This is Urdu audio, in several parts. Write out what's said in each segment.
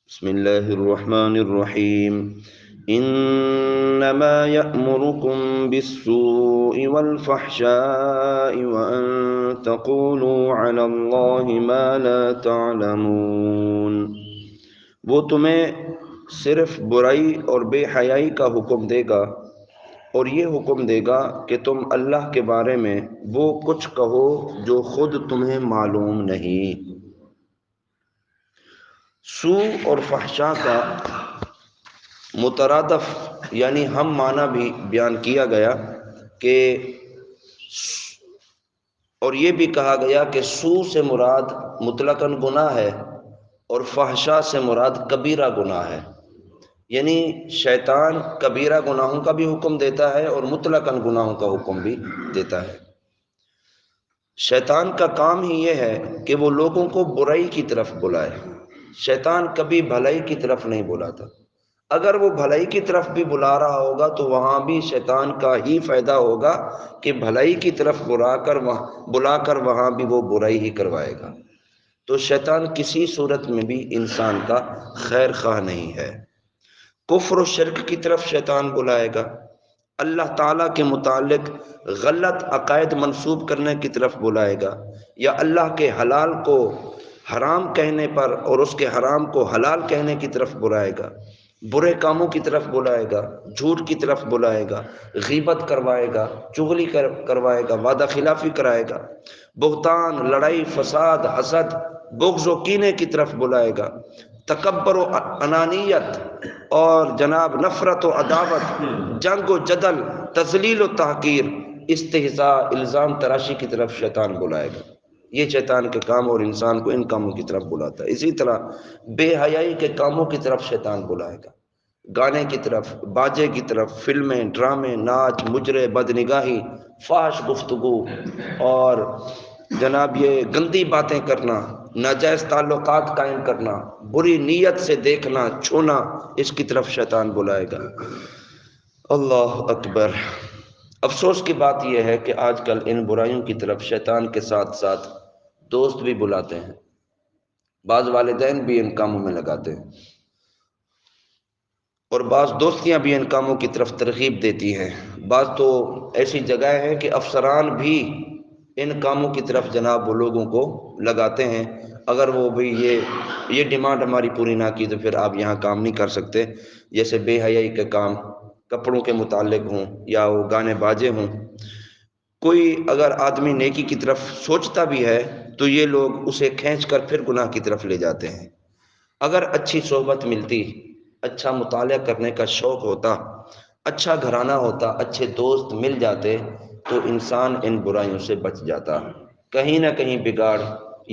بسم الله الرحمن الرحيم إنما يأمركم بالسوء والفحشاء وأن تقولوا على الله ما لا تعلمون۔ وہ تمہیں صرف برائی اور بے حیائی کا حکم دے گا اور یہ حکم دے گا کہ تم اللہ کے بارے میں وہ کچھ کہو جو خود تمہیں معلوم نہیں۔ سوء اور فحشاء کا مترادف یعنی ہم معنی بھی بیان کیا گیا کہ اور یہ بھی کہا گیا کہ سوء سے مراد مطلقاً گناہ ہے اور فحشاء سے مراد کبیرہ گناہ ہے، یعنی شیطان کبیرہ گناہوں کا بھی حکم دیتا ہے اور مطلقاً گناہوں کا حکم بھی دیتا ہے۔ شیطان کا کام ہی یہ ہے کہ وہ لوگوں کو برائی کی طرف بلائے، شیطان کبھی بھلائی کی طرف نہیں بلاتا۔ اگر وہ بھلائی کی طرف بھی بلا رہا ہوگا تو وہاں بھی شیطان کا ہی فائدہ ہوگا کہ بھلائی کی طرف بلا کر وہاں بھی وہ برائی ہی کروائے گا۔ تو شیطان کسی صورت میں بھی انسان کا خیر خواہ نہیں ہے۔ کفر و شرک کی طرف شیطان بلائے گا، اللہ تعالیٰ کے متعلق غلط عقائد منسوب کرنے کی طرف بلائے گا، یا اللہ کے حلال کو حرام کہنے پر اور اس کے حرام کو حلال کہنے کی طرف بلائے گا، برے کاموں کی طرف بلائے گا، جھوٹ کی طرف بلائے گا، غیبت کروائے گا، چغلی کروائے گا، وعدہ خلافی کرائے گا، بہتان، لڑائی، فساد، حسد، بغض و کینے کی طرف بلائے گا، تکبر و انانیت اور جناب نفرت و عداوت، جنگ و جدل، تذلیل و تحقیر، استہزاء، الزام تراشی کی طرف شیطان بلائے گا۔ یہ شیطان کے کام اور انسان کو ان کاموں کی طرف بلاتا ہے۔ اسی طرح بے حیائی کے کاموں کی طرف شیطان بلائے گا، گانے کی طرف، باجے کی طرف، فلمیں، ڈرامے، ناچ، مجرے، بدنگاہی، فحش گفتگو اور جناب یہ گندی باتیں کرنا، ناجائز تعلقات قائم کرنا، بری نیت سے دیکھنا، چھونا، اس کی طرف شیطان بلائے گا۔ اللہ اکبر۔ افسوس کی بات یہ ہے کہ آج کل ان برائیوں کی طرف شیطان کے ساتھ ساتھ دوست بھی بلاتے ہیں، بعض والدین بھی ان کاموں میں لگاتے ہیں اور بعض دوستیاں بھی ان کاموں کی طرف ترغیب دیتی ہیں۔ بعض تو ایسی جگہیں ہیں کہ افسران بھی ان کاموں کی طرف جناب وہ لوگوں کو لگاتے ہیں، اگر وہ بھی یہ ڈیمانڈ ہماری پوری نہ کی تو پھر آپ یہاں کام نہیں کر سکتے۔ جیسے بے حیائی کے کام کپڑوں کے متعلق ہوں یا وہ گانے باجے ہوں، کوئی اگر آدمی نیکی کی طرف سوچتا بھی ہے تو یہ لوگ اسے کھینچ کر پھر گناہ کی طرف لے جاتے ہیں۔ اگر اچھی صحبت ملتی، اچھا مطالعہ کرنے کا شوق ہوتا، اچھا گھرانہ ہوتا، اچھے دوست مل جاتے تو انسان ان برائیوں سے بچ جاتا۔ کہیں نہ کہیں بگاڑ،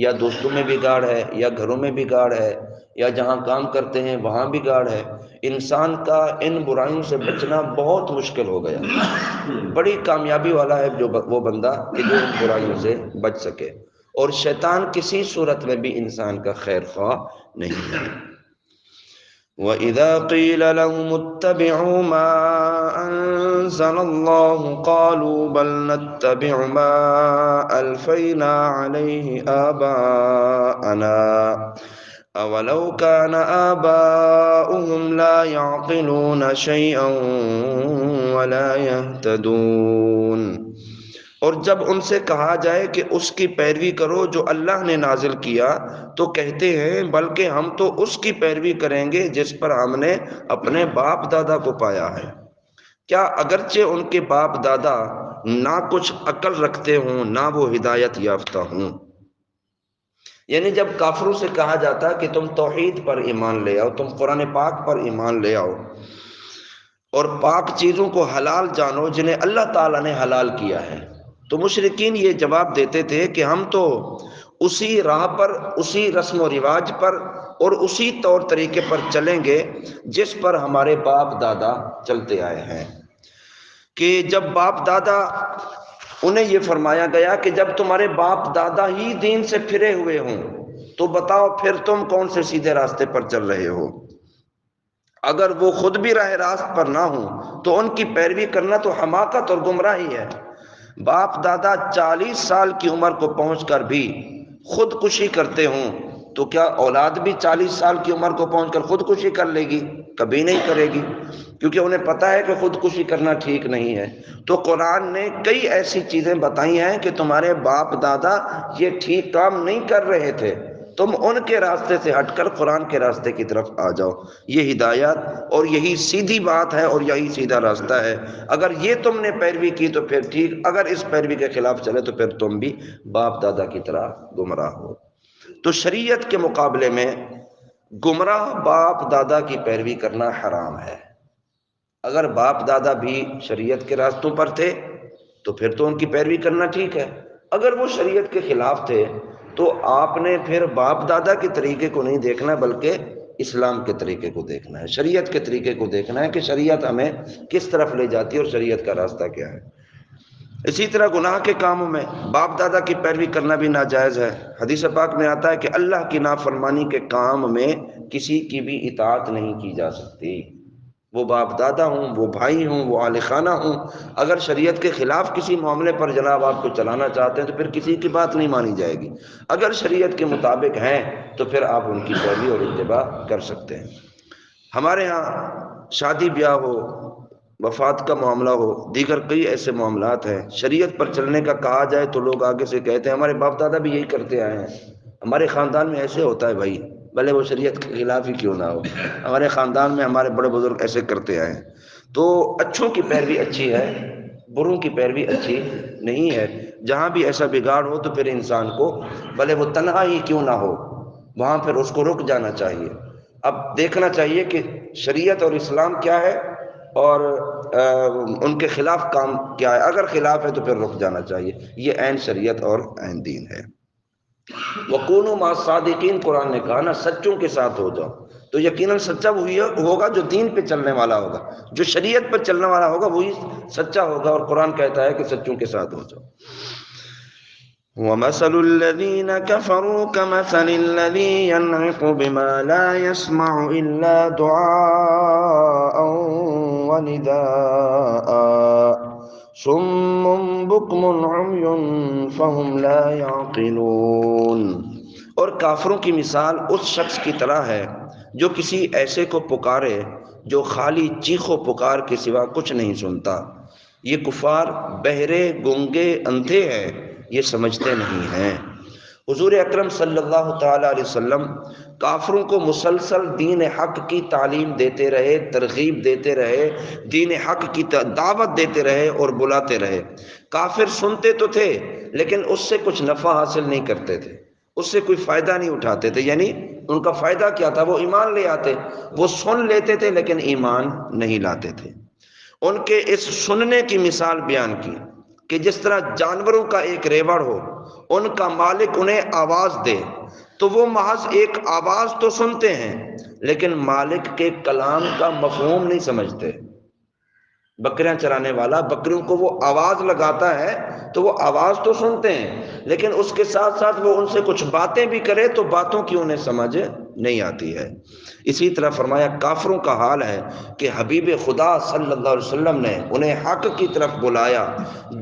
یا دوستوں میں بگاڑ ہے، یا گھروں میں بگاڑ ہے، یا جہاں کام کرتے ہیں وہاں بگاڑ ہے۔ انسان کا ان برائیوں سے بچنا بہت مشکل ہو گیا۔ بڑی کامیابی والا ہے جو وہ بندہ کہ جو ان برائیوں سے بچ سکے، اور شیطان کسی صورت میں بھی انسان کا خیر خواہ نہیں ہے۔ وَإِذَا قِيلَ لَهُمُ اتَّبِعُوا مَا أَنزَلَ اللَّهُ قَالُوا بَلْ نَتَّبِعُ مَا أَلْفَيْنَا عَلَيْهِ آبَاءَنَا أَوَلَوْ كَانَ آبَاؤُهُمْ لَا يَعْقِلُونَ شَيْئًا وَلَا يَهْتَدُونَ۔ اور جب ان سے کہا جائے کہ اس کی پیروی کرو جو اللہ نے نازل کیا تو کہتے ہیں بلکہ ہم تو اس کی پیروی کریں گے جس پر ہم نے اپنے باپ دادا کو پایا ہے۔ کیا اگرچہ ان کے باپ دادا نہ کچھ عقل رکھتے ہوں نہ وہ ہدایت یافتہ ہوں۔ یعنی جب کافروں سے کہا جاتا کہ تم توحید پر ایمان لے آؤ، تم قرآن پاک پر ایمان لے آؤ اور پاک چیزوں کو حلال جانو جنہیں اللہ تعالیٰ نے حلال کیا ہے، تو مشرکین یہ جواب دیتے تھے کہ ہم تو اسی راہ پر، اسی رسم و رواج پر اور اسی طور طریقے پر چلیں گے جس پر ہمارے باپ دادا چلتے آئے ہیں۔ کہ جب باپ دادا، انہیں یہ فرمایا گیا کہ جب تمہارے باپ دادا ہی دین سے پھرے ہوئے ہوں تو بتاؤ پھر تم کون سے سیدھے راستے پر چل رہے ہو؟ اگر وہ خود بھی راہ راست پر نہ ہوں تو ان کی پیروی کرنا تو حماقت اور گمراہی ہے۔ باپ دادا 40 سال کی عمر کو پہنچ کر بھی خودکشی کرتے ہوں تو کیا اولاد بھی 40 سال کی عمر کو پہنچ کر خودکشی کر لے گی؟ کبھی نہیں کرے گی، کیونکہ انہیں پتہ ہے کہ خودکشی کرنا ٹھیک نہیں ہے۔ تو قرآن نے کئی ایسی چیزیں بتائی ہیں کہ تمہارے باپ دادا یہ ٹھیک کام نہیں کر رہے تھے، تم ان کے راستے سے ہٹ کر قرآن کے راستے کی طرف آ جاؤ۔ یہ ہدایت اور یہی سیدھی بات ہے اور یہی سیدھا راستہ ہے۔ اگر یہ تم نے پیروی کی تو پھر ٹھیک، اگر اس پیروی کے خلاف چلے تو پھر تم بھی باپ دادا کی طرح گمراہ ہو۔ تو شریعت کے مقابلے میں گمراہ باپ دادا کی پیروی کرنا حرام ہے۔ اگر باپ دادا بھی شریعت کے راستوں پر تھے تو پھر تو ان کی پیروی کرنا ٹھیک ہے۔ اگر وہ شریعت کے خلاف تھے تو آپ نے پھر باپ دادا کے طریقے کو نہیں دیکھنا بلکہ اسلام کے طریقے کو دیکھنا ہے، شریعت کے طریقے کو دیکھنا ہے کہ شریعت ہمیں کس طرف لے جاتی ہے اور شریعت کا راستہ کیا ہے۔ اسی طرح گناہ کے کاموں میں باپ دادا کی پیروی کرنا بھی ناجائز ہے۔ حدیث پاک میں آتا ہے کہ اللہ کی نافرمانی کے کام میں کسی کی بھی اطاعت نہیں کی جا سکتی، وہ باپ دادا ہوں، وہ بھائی ہوں، وہ اہل خانہ ہوں۔ اگر شریعت کے خلاف کسی معاملے پر جناب آپ کو چلانا چاہتے ہیں تو پھر کسی کی بات نہیں مانی جائے گی۔ اگر شریعت کے مطابق ہیں تو پھر آپ ان کی پیروی اور اتباع کر سکتے ہیں۔ ہمارے ہاں شادی بیاہ ہو، وفات کا معاملہ ہو، دیگر کئی ایسے معاملات ہیں، شریعت پر چلنے کا کہا جائے تو لوگ آگے سے کہتے ہیں ہمارے باپ دادا بھی یہی کرتے آئے ہیں، ہمارے خاندان میں ایسے ہوتا ہے بھائی، بھلے وہ شریعت کے خلاف ہی کیوں نہ ہو، ہمارے خاندان میں ہمارے بڑے بزرگ ایسے کرتے آئے ہیں۔ تو اچھوں کی پیروی اچھی ہے، بروں کی پیروی اچھی نہیں ہے۔ جہاں بھی ایسا بگاڑ ہو تو پھر انسان کو بھلے وہ تنہا ہی کیوں نہ ہو وہاں پھر اس کو رک جانا چاہیے۔ اب دیکھنا چاہیے کہ شریعت اور اسلام کیا ہے اور ان کے خلاف کام کیا ہے۔ اگر خلاف ہے تو پھر رک جانا چاہیے، یہ عین شریعت اور عین دین ہے۔ وَكُونُوا مَعَ الصَّادِقِينَ، قرآن نے کہا نا سچوں کے ساتھ ہو جاؤ، تو یقیناً سچا وہی ہوگا جو دین پہ چلنے والا ہوگا، جو شریعت پر چلنے والا ہوگا وہی سچا ہوگا، اور قرآن کہتا ہے کہ سچوں کے ساتھ ہو جاؤ۔ وَمَثَلُ الَّذِينَ كَفَرُوا كَمَثَلِ الَّذِي يَنْعِقُ بِمَا لَا يَسْمَعُ إِلَّا دُعَاءً وَنِدَاءً صُمٌّ بُكْمٌ عُمْيٌ فَهُمْ لَا يَعْقِلُونَ۔ اور کافروں کی مثال اس شخص کی طرح ہے جو کسی ایسے کو پکارے جو خالی چیخ و پکار کے سوا کچھ نہیں سنتا۔ یہ کفار بہرے، گونگے، اندھے ہیں، یہ سمجھتے نہیں ہیں۔ حضور اکرم صلی اللہ تعالی علیہ وسلم کافروں کو مسلسل دین حق کی تعلیم دیتے رہے، ترغیب دیتے رہے، دین حق کی دعوت دیتے رہے اور بلاتے رہے۔ کافر سنتے تو تھے لیکن اس سے کچھ نفع حاصل نہیں کرتے تھے، اس سے کوئی فائدہ نہیں اٹھاتے تھے، یعنی ان کا فائدہ کیا تھا؟ وہ ایمان لے آتے، وہ سن لیتے تھے لیکن ایمان نہیں لاتے تھے۔ ان کے اس سننے کی مثال بیان کی کہ جس طرح جانوروں کا ایک ریوڑ ہو، ان کا مالک انہیں آواز دے تو وہ محض ایک آواز تو سنتے ہیں لیکن مالک کے کلام کا مفہوم نہیں سمجھتے۔ بکریاں چرانے والا بکریوں کو وہ آواز لگاتا ہے تو وہ آواز تو سنتے ہیں لیکن اس کے ساتھ ساتھ وہ ان سے کچھ باتیں بھی کرے تو باتوں کی انہیں سمجھ نہیں آتی ہے۔ اسی طرح فرمایا کافروں کا حال ہے کہ حبیب خدا صلی اللہ علیہ وسلم نے انہیں حق کی طرف بلایا،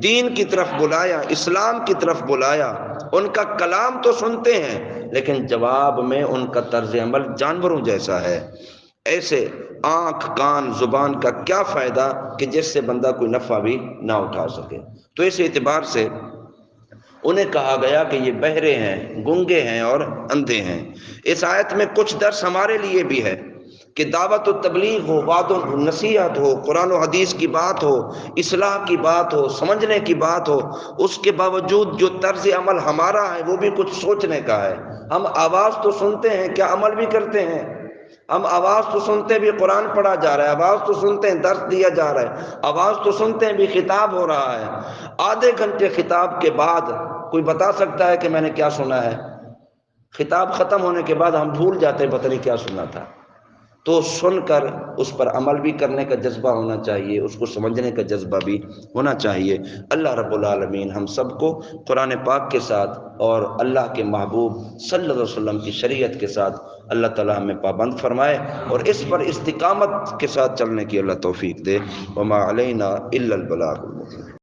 دین کی طرف بلایا، اسلام کی طرف بلایا، ان کا کلام تو سنتے ہیں لیکن جواب میں ان کا طرز عمل جانوروں جیسا ہے۔ ایسے آنکھ، کان، زبان کا کیا فائدہ کہ جس سے بندہ کوئی نفع بھی نہ اٹھا سکے۔ تو اس اعتبار سے انہیں کہا گیا کہ یہ بہرے ہیں، گونگے ہیں اور اندھے ہیں۔ اس آیت میں کچھ درس ہمارے لیے بھی ہے کہ دعوت و تبلیغ ہو، وعظ و نصیحت ہو، قرآن و حدیث کی بات ہو، اصلاح کی بات ہو، سمجھنے کی بات ہو، اس کے باوجود جو طرز عمل ہمارا ہے وہ بھی کچھ سوچنے کا ہے۔ ہم آواز تو سنتے ہیں، کیا عمل بھی کرتے ہیں؟ ہم آواز تو سنتے بھی قرآن پڑھا جا رہا ہے، آواز تو سنتے ہیں درس دیا جا رہا ہے، آواز تو سنتے ہیں بھی خطاب ہو رہا ہے۔ آدھے گھنٹے خطاب کے بعد کوئی بتا سکتا ہے کہ میں نے کیا سنا ہے؟ خطاب ختم ہونے کے بعد ہم بھول جاتے ہیں پتہ نہیں کیا سنا تھا۔ تو سن کر اس پر عمل بھی کرنے کا جذبہ ہونا چاہیے، اس کو سمجھنے کا جذبہ بھی ہونا چاہیے۔ اللہ رب العالمین ہم سب کو قرآن پاک کے ساتھ اور اللہ کے محبوب صلی اللہ علیہ وسلم کی شریعت کے ساتھ اللہ تعالی ہمیں پابند فرمائے اور اس پر استقامت کے ساتھ چلنے کی اللہ توفیق دے۔ وما علینا الا البلاغ المبین۔